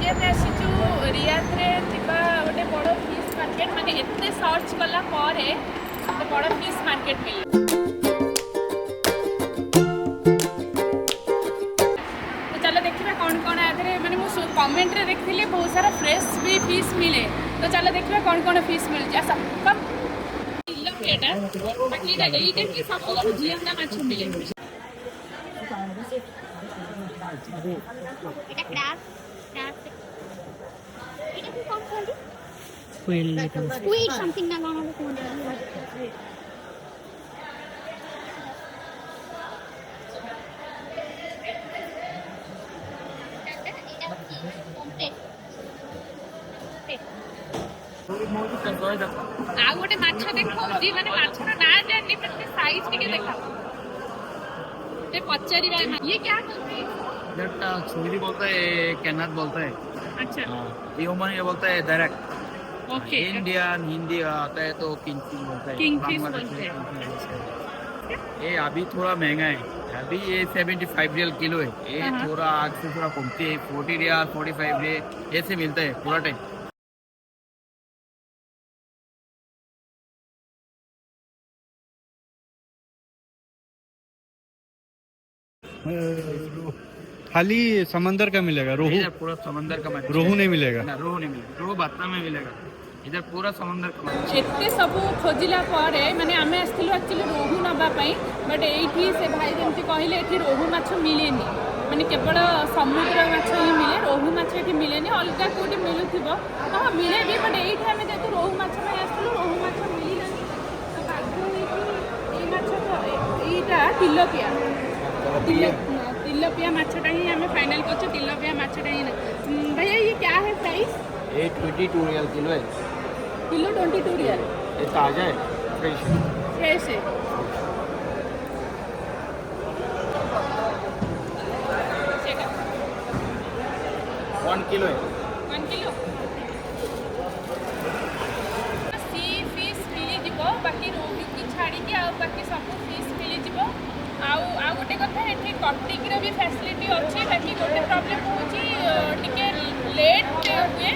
आज आम आसीचु रियाद रे थिबा गोटे बड़ फिश मार्केट माने एते सर्च कला पारे गोटे बड़ फिश मार्केट मिल तो चलो देखिबा कौन कौन आधरे माने मु कमेंट रे देखथिले बहुत सारा फ्रेश भी फिश मिले तो चलो देखिबा कौन कौन फिश मिल जा सब कम किलो केटा बाकी एटा की सब जियंदा माछ मिले এটা ক্র্যাব ক্র্যাব এটা কি কোন কোনটি স্কুইড সামথিং না কোন কোন आ गोटे माछ देखौची माने माछर ना जानि पर साइज टिके देखा ते पचारी ये क्या करते हैं जट्टा छोरी बोलता है कैनात बोलता है अच्छा ये ओमान ये बोलता है डायरेक्ट ओके इंडियन हिंदी आता है तो किंगफिश बोलता है किंगफिश बांग्लादेश बोलते में ये अभी थोड़ा महंगा है अभी ये 75 रियल किलो है ये थोड़ा आज से थोड़ा कमती है 40 रियल 45 रियल ऐसे मिलता है पूरा टाइम खाली समंदर का मिलेगा रोहू इधर पूरा समंदर का मछली रोहू नहीं मिलेगा ना रोहू नहीं मिलेगा रोहू भत्ता में मिलेगा इधर पूरा समंदर का मछली एते सब खोजिला पारे माने आमे आस्थिलु एक्चुअली रोहू नबा पई बट एठी से भाई जेमति कहिले एठी रोहू माछ मिलेनी माने केवल समुद्र माछ ही मिले रोहू माछ एठी मिलेनी अलगा कोठी मिलुथिबो हां मिले भी बट एठी आमे जेतु रोहू माछ पई आस्थिलु रोहू माछ मिलिलानी तो बागु एठी ए माछ तो एटा तिलोपिया तिलोपिया माछटा ही हमें फाइनल करछो तिलोपिया माछटा ही भैया ये क्या है प्राइस ये 22 रियल किलो है किलो 22 रियल ये ताजा है फ्रेश फ्रेश है वन किलो है 1 किलो सी फिश मिली जिवो बाकी रोहू की छाड़ी के आ बाकी सब फिश मिली जिवो आ गोटे कथा एठी कटिंग रो भी फैसिलिटी अछि बाकी गोटे प्रॉब्लम होची टिके लेट हुए